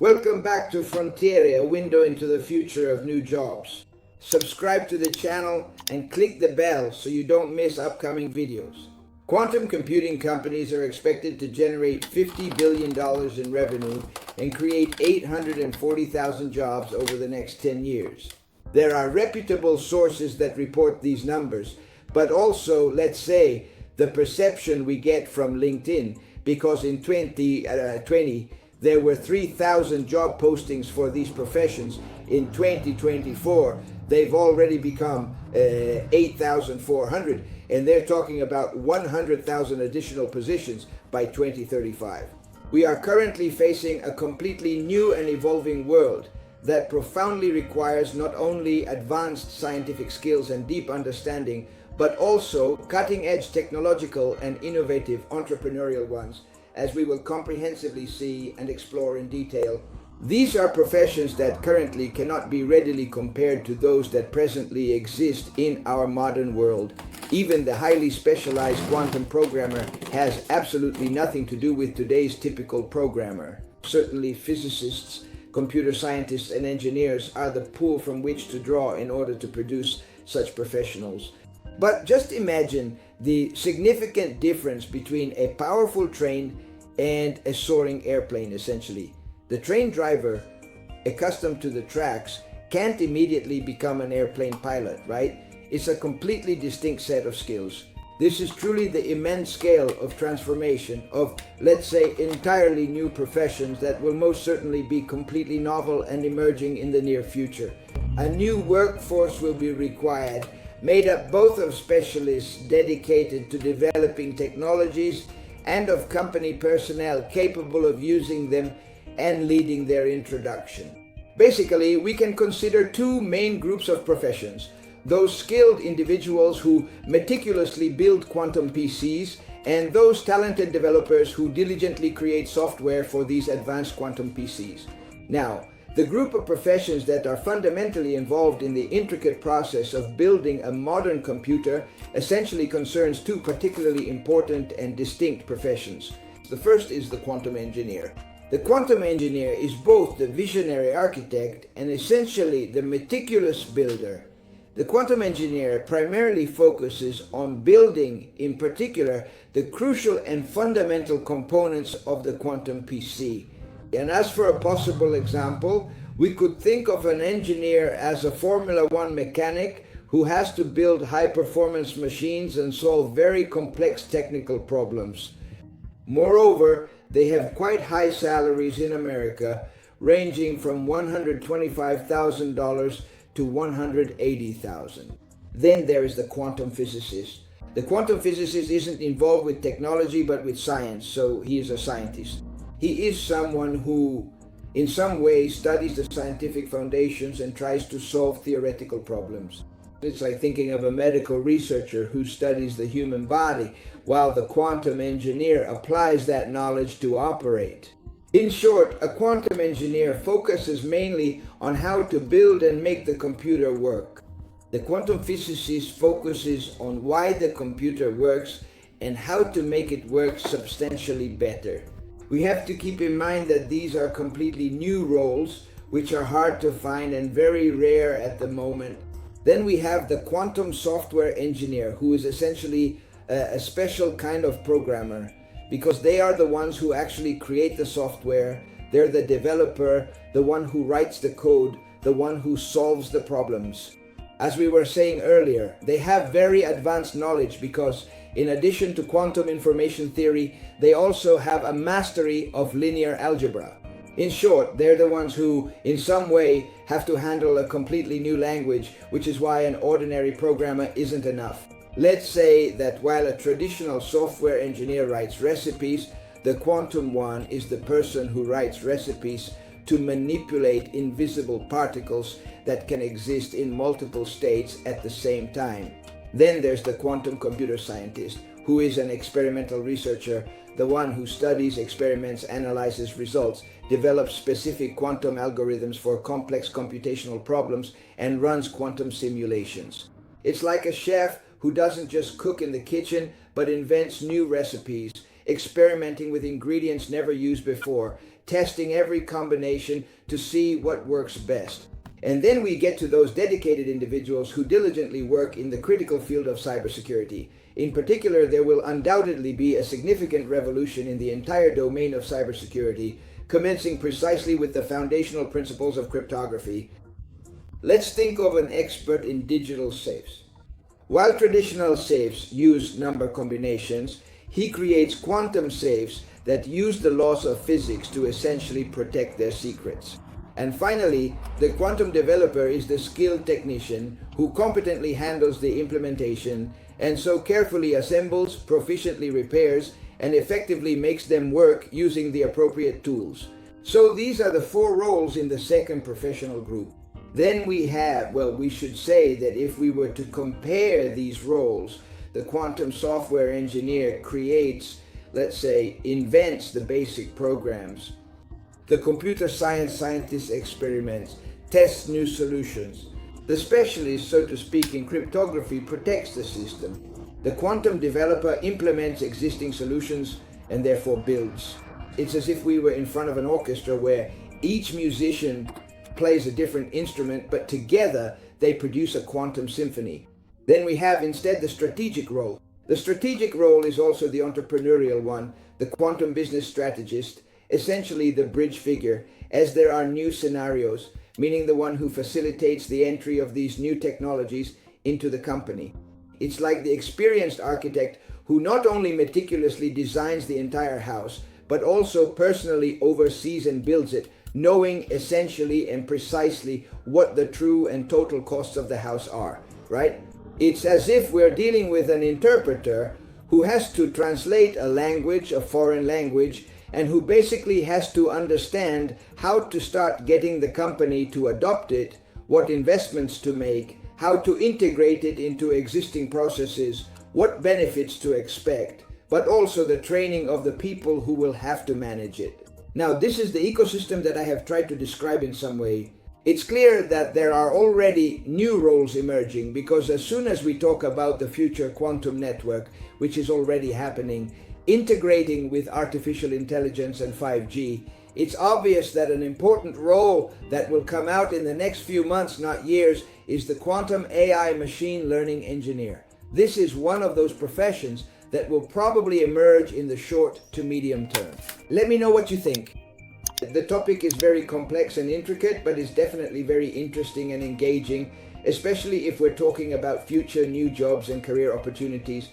Welcome back to Frontiere, a window into the future of new jobs. Subscribe to the channel and click the bell so you don't miss upcoming videos. Quantum computing companies are expected to generate $50 billion in revenue and create 840,000 jobs over the next 10 years. There are reputable sources that report these numbers, but also, let's say, the perception we get from LinkedIn, because in 2020 there were 3,000 job postings for these professions. In 2024, they've already become 8,400, and they're talking about 100,000 additional positions by 2035. We are currently facing a completely new and evolving world that profoundly requires not only advanced scientific skills and deep understanding, but also cutting-edge technological and innovative entrepreneurial ones, as we will comprehensively see and explore in detail. These are professions that currently cannot be readily compared to those that presently exist in our modern world. Even the highly specialized quantum programmer has absolutely nothing to do with today's typical programmer. Certainly physicists, computer scientists, and engineers are the pool from which to draw in order to produce such professionals. But just imagine the significant difference between a powerful train and a soaring airplane, essentially. The train driver, accustomed to the tracks, can't immediately become an airplane pilot, right? It's a completely distinct set of skills. This is truly the immense scale of transformation of, let's say, entirely new professions that will most certainly be completely novel and emerging in the near future. A new workforce will be required, made up both of specialists dedicated to developing technologies and of company personnel capable of using them and leading their introduction. Basically, we can consider two main groups of professions: those skilled individuals who meticulously build quantum PCs, and those talented developers who diligently create software for these advanced quantum PCs. Now, the group of professions that are fundamentally involved in the intricate process of building a modern computer essentially concerns two particularly important and distinct professions. The first is the quantum engineer. The quantum engineer is both the visionary architect and essentially the meticulous builder. The quantum engineer primarily focuses on building, in particular, the crucial and fundamental components of the quantum PC. And as for a possible example, we could think of an engineer as a Formula One mechanic who has to build high-performance machines and solve very complex technical problems. Moreover, they have quite high salaries in America, ranging from $125,000 to $180,000. Then there is the quantum physicist. The quantum physicist isn't involved with technology but with science, so he is a scientist. He is someone who, in some way, studies the scientific foundations and tries to solve theoretical problems. It's like thinking of a medical researcher who studies the human body, while the quantum engineer applies that knowledge to operate. In short, a quantum engineer focuses mainly on how to build and make the computer work. The quantum physicist focuses on why the computer works and how to make it work substantially better. We have to keep in mind that these are completely new roles, which are hard to find and very rare at the moment. Then we have the quantum software engineer, who is essentially a special kind of programmer, because they are the ones who actually create the software. They're the developer, the one who writes the code, the one who solves the problems. As we were saying earlier, they have very advanced knowledge because, in addition to quantum information theory, they also have a mastery of linear algebra. In short, they're the ones who, in some way, have to handle a completely new language, which is why an ordinary programmer isn't enough. Let's say that while a traditional software engineer writes recipes, the quantum one is the person who writes recipes to manipulate invisible particles that can exist in multiple states at the same time. Then there's the quantum computer scientist, who is an experimental researcher, the one who studies experiments, analyzes results, develops specific quantum algorithms for complex computational problems, and runs quantum simulations. It's like a chef who doesn't just cook in the kitchen, but invents new recipes experimenting with ingredients never used before, testing every combination to see what works best. And then we get to those dedicated individuals who diligently work in the critical field of cybersecurity. In particular, there will undoubtedly be a significant revolution in the entire domain of cybersecurity, commencing precisely with the foundational principles of cryptography. Let's think of an expert in digital safes. While traditional safes use number combinations, he creates quantum safes that use the laws of physics to essentially protect their secrets. And finally, the quantum developer is the skilled technician who competently handles the implementation and so carefully assembles, proficiently repairs, and effectively makes them work using the appropriate tools. So these are the four roles in the second professional group. Then we have, we should say that if we were to compare these roles, the quantum software engineer creates, let's say, invents the basic programs. The computer science scientist experiments, tests new solutions. The specialist, so to speak, in cryptography protects the system. The quantum developer implements existing solutions and therefore builds. It's as if we were in front of an orchestra where each musician plays a different instrument, but together they produce a quantum symphony. Then we have instead the strategic role. The strategic role is also the entrepreneurial one, the quantum business strategist, essentially the bridge figure, as there are new scenarios, meaning the one who facilitates the entry of these new technologies into the company. It's like the experienced architect who not only meticulously designs the entire house, but also personally oversees and builds it, knowing essentially and precisely what the true and total costs of the house are, right? It's as if we're dealing with an interpreter who has to translate a language, a foreign language, and who basically has to understand how to start getting the company to adopt it, what investments to make, how to integrate it into existing processes, what benefits to expect, but also the training of the people who will have to manage it. Now, this is the ecosystem that I have tried to describe in some way. It's clear that there are already new roles emerging, because as soon as we talk about the future quantum network, which is already happening, integrating with artificial intelligence and 5G, it's obvious that an important role that will come out in the next few months, not years, is the quantum AI machine learning engineer. This is one of those professions that will probably emerge in the short to medium term. Let me know what you think. The topic is very complex and intricate, but is definitely very interesting and engaging, especially if we're talking about future new jobs and career opportunities